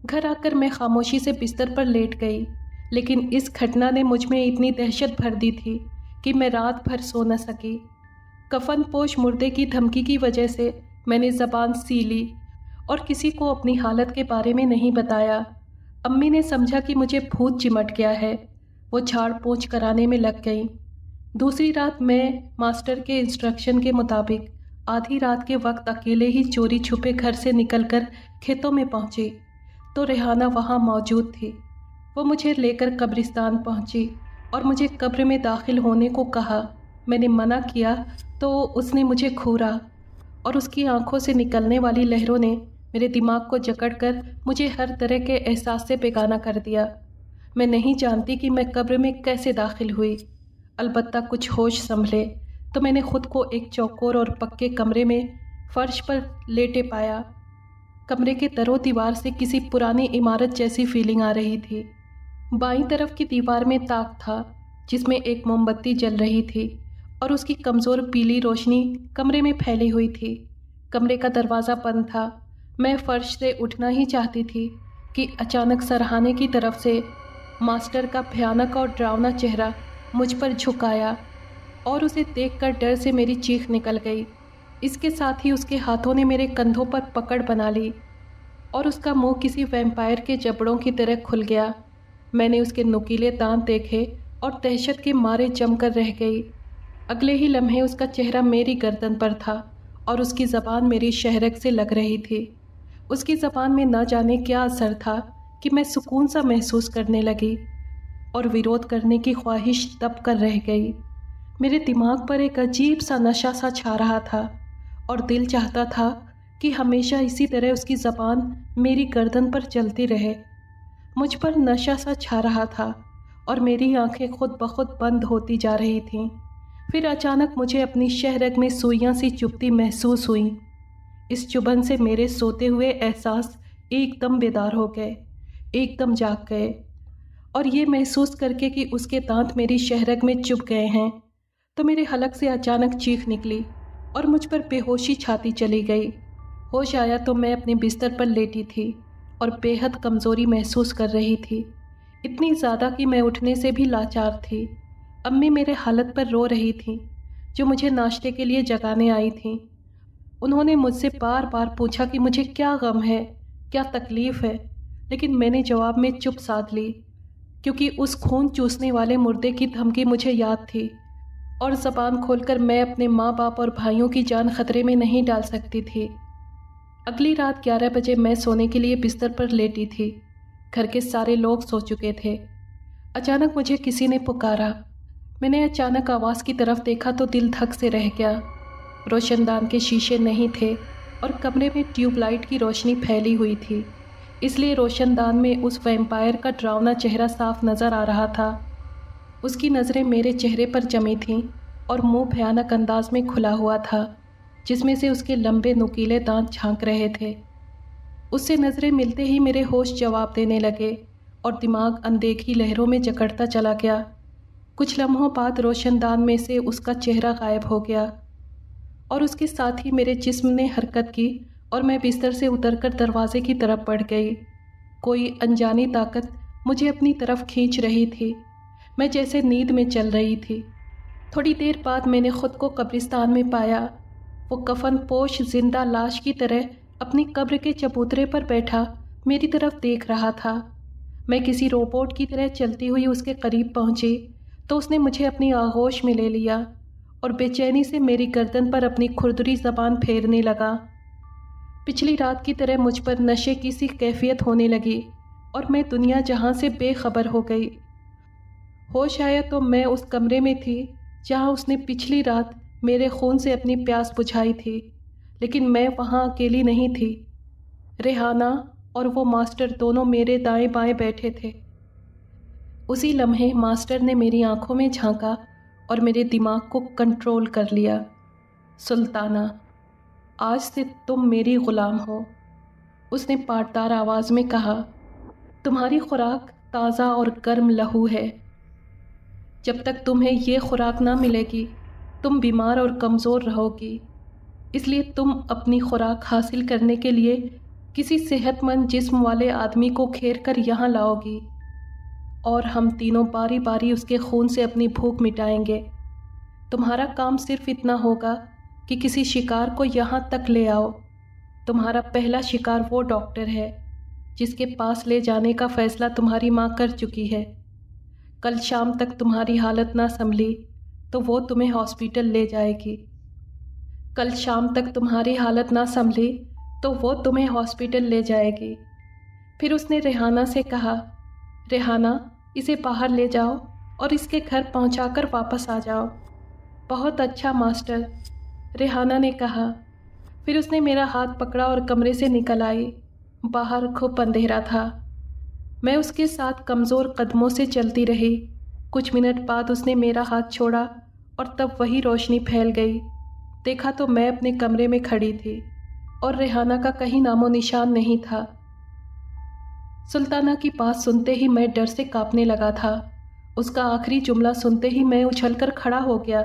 घर आकर मैं खामोशी से बिस्तर पर लेट गई, लेकिन इस घटना ने मुझ में इतनी दहशत भर दी थी कि मैं रात भर सो न सकी। कफन पोश मुर्दे की धमकी की वजह से मैंने ज़बान सी ली और किसी को अपनी हालत के बारे में नहीं बताया। अम्मी ने समझा कि मुझे भूत चिमट गया है। वो झाड़ पोंछ कराने में लग गई। दूसरी रात मैं मास्टर के इंस्ट्रक्शन के मुताबिक आधी रात के वक्त अकेले ही चोरी छुपे घर से निकलकर खेतों में पहुंची तो रेहाना वहां मौजूद थी। वो मुझे लेकर कब्रिस्तान पहुंची और मुझे कब्र में दाखिल होने को कहा। मैंने मना किया तो उसने मुझे घूरा और उसकी आंखों से निकलने वाली लहरों ने मेरे दिमाग को जकड़कर मुझे हर तरह के एहसास से बेगाना कर दिया। मैं नहीं जानती कि मैं कब्र में कैसे दाखिल हुई। अलबत्ता कुछ होश संभले तो मैंने खुद को एक चौकोर और पक्के कमरे में फर्श पर लेटे पाया। कमरे के दरो दीवार से किसी पुरानी इमारत जैसी फीलिंग आ रही थी। बाईं तरफ की दीवार में ताक था जिसमें एक मोमबत्ती जल रही थी और उसकी कमज़ोर पीली रोशनी कमरे में फैली हुई थी। कमरे का दरवाज़ा बंद था। मैं फर्श से उठना ही चाहती थी कि अचानक सरहाने की तरफ से मास्टर का भयानक और डरावना चेहरा मुझ पर झुकाया और उसे देखकर डर से मेरी चीख निकल गई। इसके साथ ही उसके हाथों ने मेरे कंधों पर पकड़ बना ली और उसका मुंह किसी वैम्पायर के जबड़ों की तरह खुल गया। मैंने उसके नुकीले दांत देखे और दहशत के मारे जमकर रह गई। अगले ही लम्हे उसका चेहरा मेरी गर्दन पर था और उसकी ज़बान मेरी शहरक से लग रही थी। उसकी ज़बान में न जाने क्या असर था कि मैं सुकून सा महसूस करने लगी और विरोध करने की ख्वाहिश दब कर रह गई। मेरे दिमाग पर एक अजीब सा नशा सा छा रहा था और दिल चाहता था कि हमेशा इसी तरह उसकी ज़बान मेरी गर्दन पर चलती रहे। मुझ पर नशा सा छा रहा था और मेरी आंखें खुद ब खुद बंद होती जा रही थीं। फिर अचानक मुझे अपनी शहरग में सुइयां सी चुभती महसूस हुई। इस चुभन से मेरे सोते हुए एहसास एकदम बेदार हो गए, एकदम जाग गए। और ये महसूस करके कि उसके दांत मेरी शहरग में चुभ गए हैं, तो मेरे हलक से अचानक चीख निकली और मुझ पर बेहोशी छाती चली गई। होश आया तो मैं अपने बिस्तर पर लेटी थी और बेहद कमज़ोरी महसूस कर रही थी, इतनी ज़्यादा कि मैं उठने से भी लाचार थी। अम्मी मेरे हालत पर रो रही थीं, जो मुझे नाश्ते के लिए जगाने आई थीं। उन्होंने मुझसे बार बार पूछा कि मुझे क्या गम है, क्या तकलीफ़ है, लेकिन मैंने जवाब में चुप साध ली, क्योंकि उस खून चूसने वाले मुर्दे की धमकी मुझे याद थी और ज़बान खोलकर मैं अपने माँ बाप और भाइयों की जान खतरे में नहीं डाल सकती थी। अगली रात 11 बजे मैं सोने के लिए बिस्तर पर लेटी थी। घर के सारे लोग सो चुके थे। अचानक मुझे किसी ने पुकारा। मैंने अचानक आवाज़ की तरफ देखा तो दिल धक से रह गया। रोशनदान के शीशे नहीं थे और कमरे में ट्यूबलाइट की रोशनी फैली हुई थी, इसलिए रोशनदान में उस वैम्पायर का डरावना चेहरा साफ नज़र आ रहा था। उसकी नज़रें मेरे चेहरे पर जमी थीं और मुंह भयानक अंदाज में खुला हुआ था, जिसमें से उसके लंबे नुकीले दांत झांक रहे थे। उससे नज़रें मिलते ही मेरे होश जवाब देने लगे और दिमाग अनदेखी लहरों में जकड़ता चला गया। कुछ लम्हों बाद रोशनदान में से उसका चेहरा गायब हो गया और उसके साथ ही मेरे जिस्म ने हरकत की और मैं बिस्तर से उतरकर दरवाजे की तरफ बढ़ गई। कोई अनजानी ताकत मुझे अपनी तरफ खींच रही थी। मैं जैसे नींद में चल रही थी। थोड़ी देर बाद मैंने खुद को कब्रिस्तान में पाया। वो कफन पोश जिंदा लाश की तरह अपनी कब्र के चबूतरे पर बैठा मेरी तरफ देख रहा था। मैं किसी रोबोट की तरह चलती हुई उसके करीब पहुंची तो उसने मुझे अपनी आगोश में ले लिया और बेचैनी से मेरी गर्दन पर अपनी खुरदरी ज़बान फेरने लगा। पिछली रात की तरह मुझ पर नशे की सी कैफियत होने लगी और मैं दुनिया जहां से बेखबर हो गई। होश आया तो मैं उस कमरे में थी जहां उसने पिछली रात मेरे खून से अपनी प्यास बुझाई थी, लेकिन मैं वहां अकेली नहीं थी। रेहाना और वो मास्टर दोनों मेरे दाएं बाएं बैठे थे। उसी लम्हे मास्टर ने मेरी आंखों में झांका और मेरे दिमाग को कंट्रोल कर लिया। सुल्ताना, आज से तुम मेरी ग़ुलाम हो, उसने पाटदार आवाज़ में कहा। तुम्हारी खुराक ताज़ा और गर्म लहू है। जब तक तुम्हें ये खुराक ना मिलेगी तुम बीमार और कमज़ोर रहोगी, इसलिए तुम अपनी खुराक हासिल करने के लिए किसी सेहतमंद जिस्म वाले आदमी को घेर कर यहाँ लाओगी और हम तीनों बारी बारी उसके खून से अपनी भूख मिटाएंगे। तुम्हारा काम सिर्फ इतना होगा कि किसी शिकार को यहाँ तक ले आओ। तुम्हारा पहला शिकार वो डॉक्टर है जिसके पास ले जाने का फ़ैसला तुम्हारी माँ कर चुकी है। कल शाम तक तुम्हारी हालत ना संभली तो वो तुम्हें हॉस्पिटल ले जाएगी। कल शाम तक तुम्हारी हालत ना संभली तो वो तुम्हें हॉस्पिटल ले जाएगी। फिर उसने रेहाना से कहा, रेहाना, इसे बाहर ले जाओ और इसके घर पहुंचाकर वापस आ जाओ। बहुत अच्छा मास्टर, रेहाना ने कहा। फिर उसने मेरा हाथ पकड़ा और कमरे से निकल आई। बाहर खूब अंधेरा था। मैं उसके साथ कमज़ोर कदमों से चलती रही। कुछ मिनट बाद उसने मेरा हाथ छोड़ा और तब वही रोशनी फैल गई। देखा तो मैं अपने कमरे में खड़ी थी और रेहाना का कहीं नामो निशान नहीं था। सुल्ताना की बात सुनते ही मैं डर से कांपने लगा था। उसका आखिरी जुमला सुनते ही मैं उछलकर खड़ा हो गया।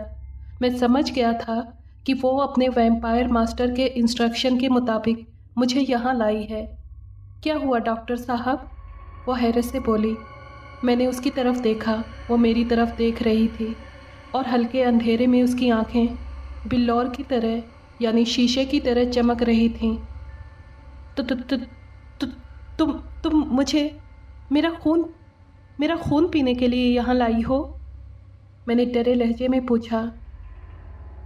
मैं समझ गया था कि वो अपने वैम्पायर मास्टर के इंस्ट्रक्शन के मुताबिक मुझे यहाँ लाई है। क्या हुआ डॉक्टर साहब? वो हैरत से बोली। मैंने उसकी तरफ देखा। वो मेरी तरफ देख रही थी और हल्के अंधेरे में उसकी आंखें बिल्लौर की तरह यानी शीशे की तरह चमक रही थीं। तुम मुझे मेरा खून पीने के लिए यहाँ लाई हो? मैंने डरे लहजे में पूछा।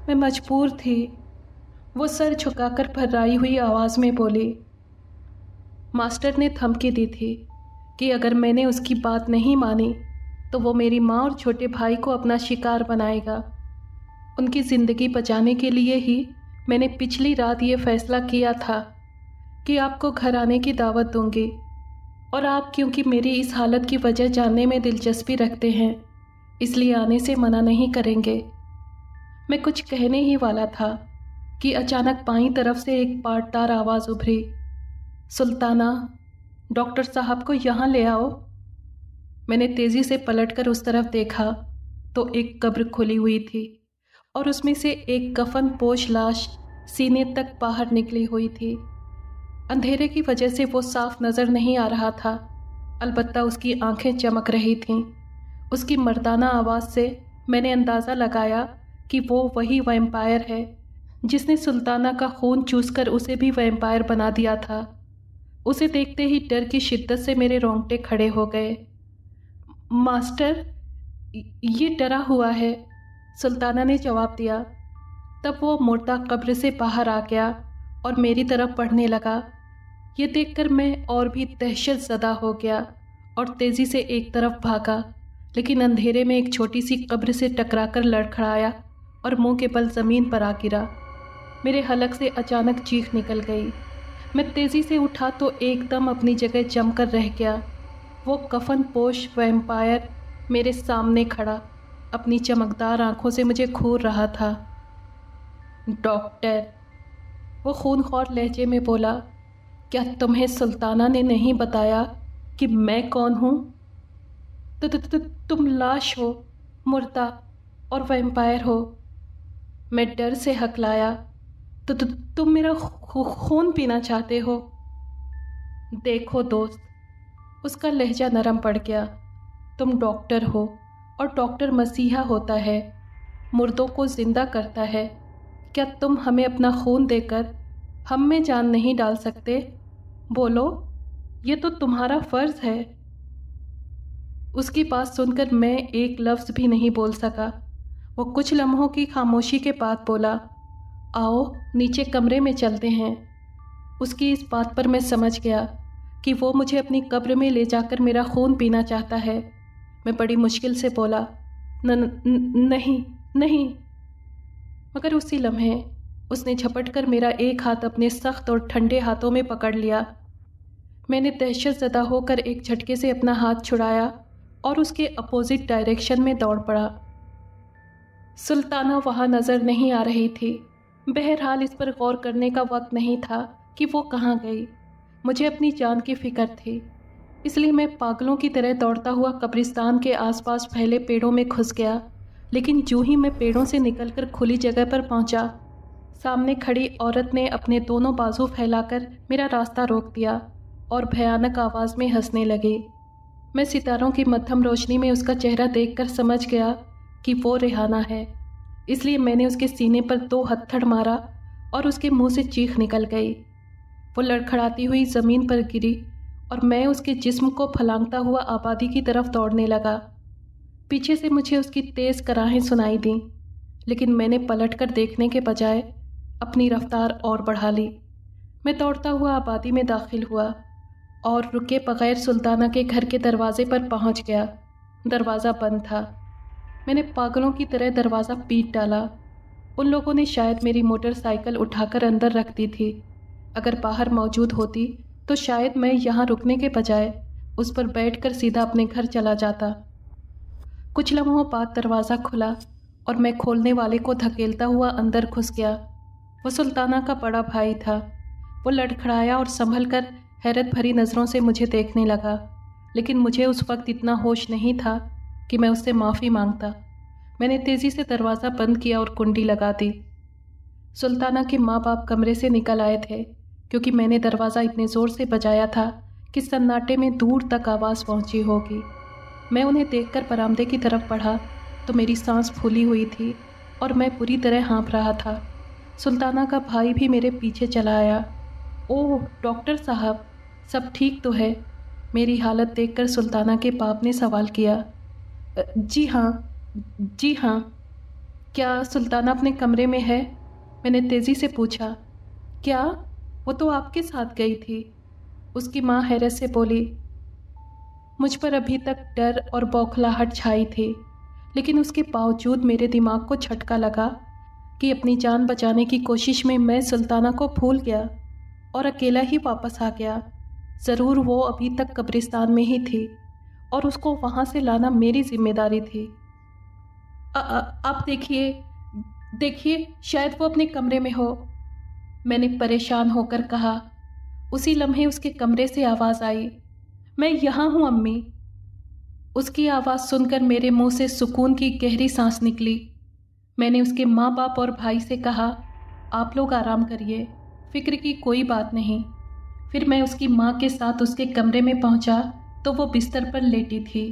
मैं मजबूर थी, वो सर झुकाकर भर्राई हुई आवाज़ में बोली। मास्टर ने धमकी दी थी कि अगर मैंने उसकी बात नहीं मानी तो वो मेरी माँ और छोटे भाई को अपना शिकार बनाएगा। उनकी ज़िंदगी बचाने के लिए ही मैंने पिछली रात ये फ़ैसला किया था कि आपको घर आने की दावत दूंगी और आप क्योंकि मेरी इस हालत की वजह जानने में दिलचस्पी रखते हैं इसलिए आने से मना नहीं करेंगे। मैं कुछ कहने ही वाला था कि अचानक बाईं तरफ से एक पाटदार आवाज़ उभरी, सुल्ताना, डॉक्टर साहब को यहाँ ले आओ। मैंने तेज़ी से पलटकर उस तरफ देखा तो एक कब्र खुली हुई थी और उसमें से एक कफन पोश लाश सीने तक बाहर निकली हुई थी। अंधेरे की वजह से वो साफ नज़र नहीं आ रहा था, अलबत्ता उसकी आंखें चमक रही थीं। उसकी मर्दाना आवाज़ से मैंने अंदाज़ा लगाया कि वो वही वैम्पायर है जिसने सुल्ताना का खून चूसकर उसे भी वैम्पायर बना दिया था। उसे देखते ही डर की शिद्दत से मेरे रोंगटे खड़े हो गए। मास्टर, ये डरा हुआ है, सुल्ताना ने जवाब दिया। तब वो मुर्दा कब्र से बाहर आ गया और मेरी तरफ बढ़ने लगा। ये देखकर मैं और भी दहशत ज़दा हो गया और तेज़ी से एक तरफ भागा, लेकिन अंधेरे में एक छोटी सी कब्र से टकराकर लड़खड़ाया और मुंह के बल ज़मीन पर आ गिरा। मेरे हलक से अचानक चीख निकल गई। मैं तेज़ी से उठा तो एकदम अपनी जगह जमकर रह गया। वो कफन पोश वैम्पायर मेरे सामने खड़ा अपनी चमकदार आंखों से मुझे घूर रहा था। डॉक्टर, वो खूनख्वार लहजे में बोला, क्या तुम्हें सुल्ताना ने नहीं बताया कि मैं कौन हूँ? तुम लाश हो, मुर्दा और वैम्पायर हो। मैं डर से हकलाया, तुम मेरा खून पीना चाहते हो? देखो दोस्त, उसका लहजा नरम पड़ गया, तुम डॉक्टर हो और डॉक्टर मसीहा होता है, मुर्दों को जिंदा करता है। क्या तुम हमें अपना खून देकर हम में जान नहीं डाल सकते? बोलो, ये तो तुम्हारा फ़र्ज़ है। उसकी बात सुनकर मैं एक लफ्ज़ भी नहीं बोल सका। वो कुछ लम्हों की खामोशी के बाद बोला, आओ नीचे कमरे में चलते हैं। उसकी इस बात पर मैं समझ गया कि वो मुझे अपनी कब्र में ले जाकर मेरा खून पीना चाहता है। मैं बड़ी मुश्किल से बोला, नहीं नहीं। मगर उसी लम्हे उसने झपटकर मेरा एक हाथ अपने सख्त और ठंडे हाथों में पकड़ लिया। मैंने दहशत ज़दा होकर एक झटके से अपना हाथ छुड़ाया और उसके अपोजिट डायरेक्शन में दौड़ पड़ा। सुल्ताना वहाँ नज़र नहीं आ रही थी। बहरहाल इस पर गौर करने का वक्त नहीं था कि वो कहाँ गई। मुझे अपनी जान की फ़िक्र थी, इसलिए मैं पागलों की तरह दौड़ता हुआ कब्रिस्तान के आसपास फैले पेड़ों में घुस गया। लेकिन जूं ही मैं पेड़ों से निकलकर खुली जगह पर पहुंचा, सामने खड़ी औरत ने अपने दोनों बाजू फैलाकर मेरा रास्ता रोक दिया और भयानक आवाज़ में हंसने लगी। मैं सितारों की मध्यम रोशनी में उसका चेहरा देखकर समझ गया कि वो रेहाना है, इसलिए मैंने उसके सीने पर 2 हत्थड़ मारा और उसके मुंह से चीख निकल गई। वो लड़खड़ाती हुई ज़मीन पर गिरी और मैं उसके जिस्म को फलांगता हुआ आबादी की तरफ दौड़ने लगा। पीछे से मुझे उसकी तेज़ कराहें सुनाई दीं, लेकिन मैंने पलटकर देखने के बजाय अपनी रफ्तार और बढ़ा ली। मैं दौड़ता हुआ आबादी में दाखिल हुआ और रुके बगैर सुल्ताना के घर के दरवाजे पर पहुंच गया। दरवाज़ा बंद था। मैंने पागलों की तरह दरवाज़ा पीट डाला। उन लोगों ने शायद मेरी मोटरसाइकिल उठाकर अंदर रख दी थी। अगर बाहर मौजूद होती तो शायद मैं यहाँ रुकने के बजाय उस पर बैठकर सीधा अपने घर चला जाता। कुछ लम्हों बाद दरवाज़ा खुला और मैं खोलने वाले को धकेलता हुआ अंदर घुस गया। वो सुल्ताना का बड़ा भाई था। वो लड़खड़ाया और संभल कर हैरत भरी नज़रों से मुझे देखने लगा, लेकिन मुझे उस वक्त इतना होश नहीं था कि मैं उससे माफ़ी मांगता। मैंने तेज़ी से दरवाज़ा बंद किया और कुंडी लगा दी। सुल्ताना के माँ बाप कमरे से निकल आए थे, क्योंकि मैंने दरवाज़ा इतने ज़ोर से बजाया था कि सन्नाटे में दूर तक आवाज़ पहुंची होगी। मैं उन्हें देखकर बरामदे की तरफ बढ़ा तो मेरी सांस फूली हुई थी और मैं पूरी तरह हाँफ रहा था। सुल्ताना का भाई भी मेरे पीछे चला आया। ओह डॉक्टर साहब, सब ठीक तो है? मेरी हालत देखकर सुल्ताना के बाप ने सवाल किया। जी हाँ। क्या सुल्ताना अपने कमरे में है? मैंने तेज़ी से पूछा। क्या? वो तो आपके साथ गई थी, उसकी माँ हैरत से बोली। मुझ पर अभी तक डर और बौखलाहट छाई थी, लेकिन उसके बावजूद मेरे दिमाग को झटका लगा कि अपनी जान बचाने की कोशिश में मैं सुल्ताना को भूल गया और अकेला ही वापस आ गया। ज़रूर वो अभी तक कब्रिस्तान में ही थी और उसको वहाँ से लाना मेरी जिम्मेदारी थी। आप देखिए, देखिए, शायद वो अपने कमरे में हो, मैंने परेशान होकर कहा। उसी लम्हे उसके कमरे से आवाज़ आई, मैं यहाँ हूँ अम्मी। उसकी आवाज़ सुनकर मेरे मुंह से सुकून की गहरी सांस निकली। मैंने उसके माँ बाप और भाई से कहा, आप लोग आराम करिए, फिक्र की कोई बात नहीं। फिर मैं उसकी माँ के साथ उसके कमरे में पहुँचा तो वो बिस्तर पर लेटी थी।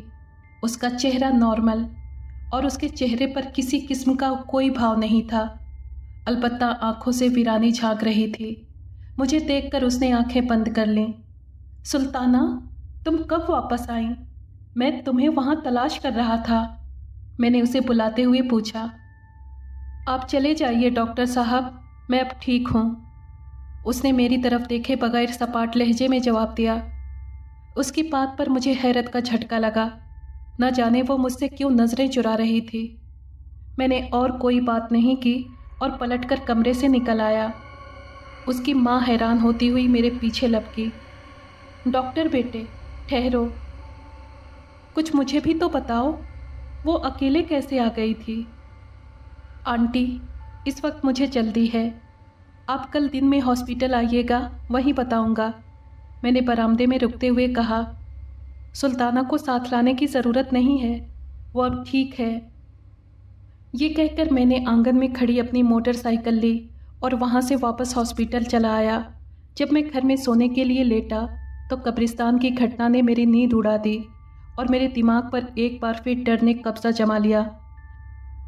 उसका चेहरा नॉर्मल और उसके चेहरे पर किसी किस्म का कोई भाव नहीं था, अलबत्ता आंखों से वीरानी झांक रही थी। मुझे देखकर उसने आंखें बंद कर लीं। सुल्ताना, तुम कब वापस आई? मैं तुम्हें वहाँ तलाश कर रहा था, मैंने उसे बुलाते हुए पूछा। आप चले जाइए डॉक्टर साहब, मैं अब ठीक हूँ, उसने मेरी तरफ देखे बगैर सपाट लहजे में जवाब दिया। उसकी बात पर मुझे हैरत का झटका लगा। न जाने वो मुझसे क्यों नज़रें चुरा रही थी। मैंने और कोई बात नहीं की और पलटकर कमरे से निकल आया। उसकी माँ हैरान होती हुई मेरे पीछे लपकी। डॉक्टर बेटे, ठहरो, कुछ मुझे भी तो बताओ, वो अकेले कैसे आ गई थी? आंटी, इस वक्त मुझे जल्दी है, आप कल दिन में हॉस्पिटल आइएगा, वहीं बताऊंगा, मैंने बरामदे में रुकते हुए कहा। सुल्ताना को साथ लाने की ज़रूरत नहीं है, वो अब ठीक है। ये कहकर मैंने आंगन में खड़ी अपनी मोटरसाइकिल ली और वहाँ से वापस हॉस्पिटल चला आया। जब मैं घर में सोने के लिए लेटा तो कब्रिस्तान की घटना ने मेरी नींद उड़ा दी और मेरे दिमाग पर एक बार फिर डर ने कब्जा जमा लिया।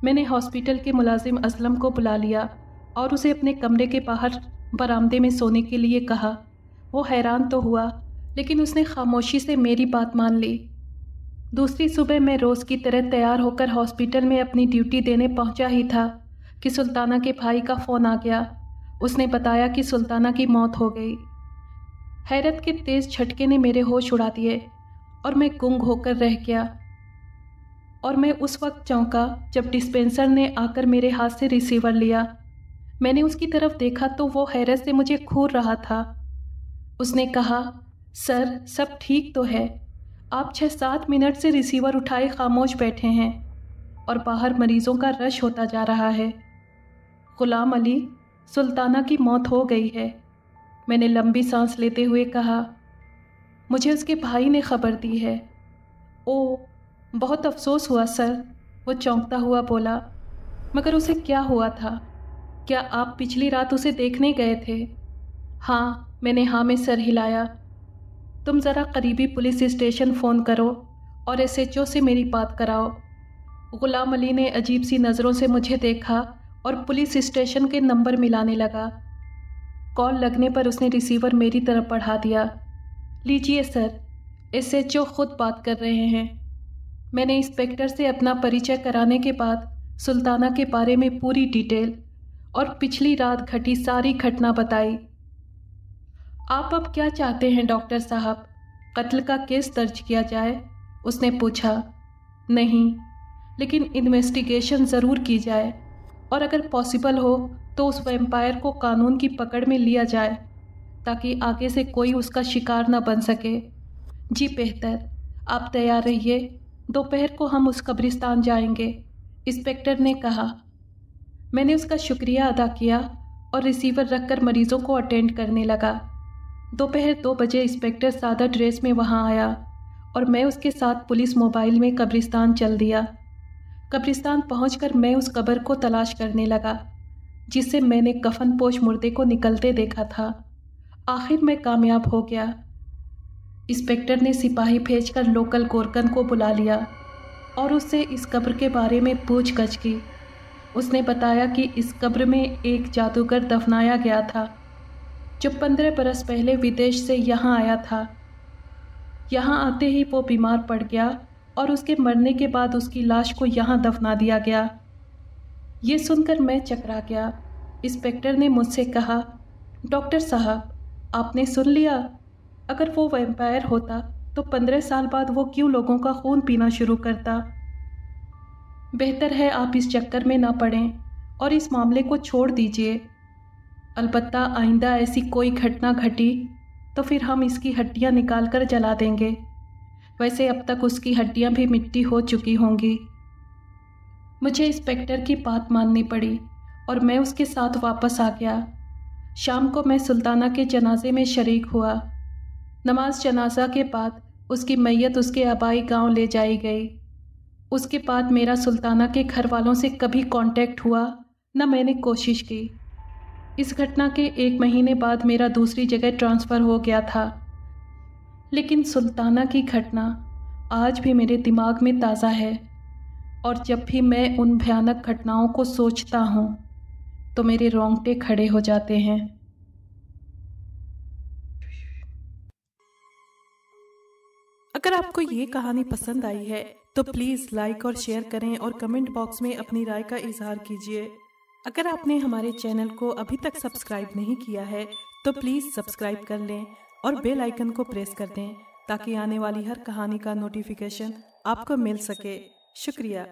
मैंने हॉस्पिटल के मुलाजिम असलम को बुला लिया और उसे अपने कमरे के बाहर बरामदे में सोने के लिए कहा। वो हैरान तो हुआ, लेकिन उसने खामोशी से मेरी बात मान ली। दूसरी सुबह मैं रोज़ की तरह तैयार होकर हॉस्पिटल में अपनी ड्यूटी देने पहुंचा ही था कि सुल्ताना के भाई का फ़ोन आ गया। उसने बताया कि सुल्ताना की मौत हो गई। हैरत के तेज़ झटके ने मेरे होश उड़ा दिए और मैं गुंग होकर रह गया। और मैं उस वक्त चौंका जब डिस्पेंसर ने आकर मेरे हाथ से रिसीवर लिया। मैंने उसकी तरफ देखा तो वो हैरत से मुझे घूर रहा था। उसने कहा, सर, सब ठीक तो है, आप 6-7 मिनट से रिसीवर उठाए खामोश बैठे हैं और बाहर मरीजों का रश होता जा रहा है। गुलाम अली, सुल्ताना की मौत हो गई है, मैंने लंबी सांस लेते हुए कहा। मुझे उसके भाई ने खबर दी है। ओ, बहुत अफसोस हुआ सर, वो चौंकता हुआ बोला। मगर उसे क्या हुआ था? क्या आप पिछली रात उसे देखने गए थे? हाँ, मैंने हाँ में सर हिलाया। तुम ज़रा करीबी पुलिस स्टेशन फ़ोन करो और एसएचओ से मेरी बात कराओ। गुलाम अली ने अजीब सी नज़रों से मुझे देखा और पुलिस स्टेशन के नंबर मिलाने लगा। कॉल लगने पर उसने रिसीवर मेरी तरफ बढ़ा दिया। लीजिए सर, एसएचओ खुद बात कर रहे हैं। मैंने इंस्पेक्टर से अपना परिचय कराने के बाद सुल्ताना के बारे में पूरी डिटेल और पिछली रात घटी सारी घटना बताई। आप अब क्या चाहते हैं डॉक्टर साहब? कत्ल का केस दर्ज किया जाए? उसने पूछा। नहीं, लेकिन इन्वेस्टिगेशन ज़रूर की जाए और अगर पॉसिबल हो तो उस वैम्पायर को कानून की पकड़ में लिया जाए ताकि आगे से कोई उसका शिकार न बन सके। जी बेहतर, आप तैयार रहिए, दोपहर को हम उस कब्रिस्तान जाएंगे, इंस्पेक्टर ने कहा। मैंने उसका शुक्रिया अदा किया और रिसीवर रखकर मरीज़ों को अटेंड करने लगा। दोपहर 2 बजे इंस्पेक्टर सादा ड्रेस में वहां आया और मैं उसके साथ पुलिस मोबाइल में कब्रिस्तान चल दिया। कब्रिस्तान पहुंचकर मैं उस कब्र को तलाश करने लगा जिससे मैंने कफन पोश मुर्दे को निकलते देखा था। आखिर मैं कामयाब हो गया। इंस्पेक्टर ने सिपाही भेजकर लोकल गोरकन को बुला लिया और उससे इस कब्र के बारे में पूछगछ की। उसने बताया कि इस कब्र में एक जादूगर दफनाया गया था जो 15 बरस पहले विदेश से यहाँ आया था। यहाँ आते ही वो बीमार पड़ गया और उसके मरने के बाद उसकी लाश को यहाँ दफना दिया गया। ये सुनकर मैं चकरा गया। इंस्पेक्टर ने मुझसे कहा, डॉक्टर साहब, आपने सुन लिया? अगर वो वैम्पायर होता तो 15 साल बाद वो क्यों लोगों का खून पीना शुरू करता? बेहतर है आप इस चक्कर में ना पड़ें और इस मामले को छोड़ दीजिए। अलबत्ता आइंदा ऐसी कोई घटना घटी तो फिर हम इसकी हड्डियां निकाल कर जला देंगे। वैसे अब तक उसकी हड्डियां भी मिट्टी हो चुकी होंगी। मुझे इंस्पेक्टर की बात माननी पड़ी और मैं उसके साथ वापस आ गया। शाम को मैं सुल्ताना के जनाजे में शरीक हुआ। नमाज जनाजा के बाद उसकी मैयत उसके आबाई गांव ले जाई गई। उसके बाद मेरा सुल्ताना के घर वालों से कभी कांटेक्ट हुआ, न मैंने कोशिश की। इस घटना के 1 महीने बाद मेरा दूसरी जगह ट्रांसफ़र हो गया था, लेकिन सुल्ताना की घटना आज भी मेरे दिमाग में ताज़ा है और जब भी मैं उन भयानक घटनाओं को सोचता हूँ तो मेरे रोंगटे खड़े हो जाते हैं। अगर आपको ये कहानी पसंद आई है तो प्लीज़ लाइक और शेयर करें और कमेंट बॉक्स में अपनी राय का इजहार कीजिए। अगर आपने हमारे चैनल को अभी तक सब्सक्राइब नहीं किया है तो प्लीज़ सब्सक्राइब कर लें और बेल आइकन को प्रेस कर दें ताकि आने वाली हर कहानी का नोटिफिकेशन आपको मिल सके। शुक्रिया।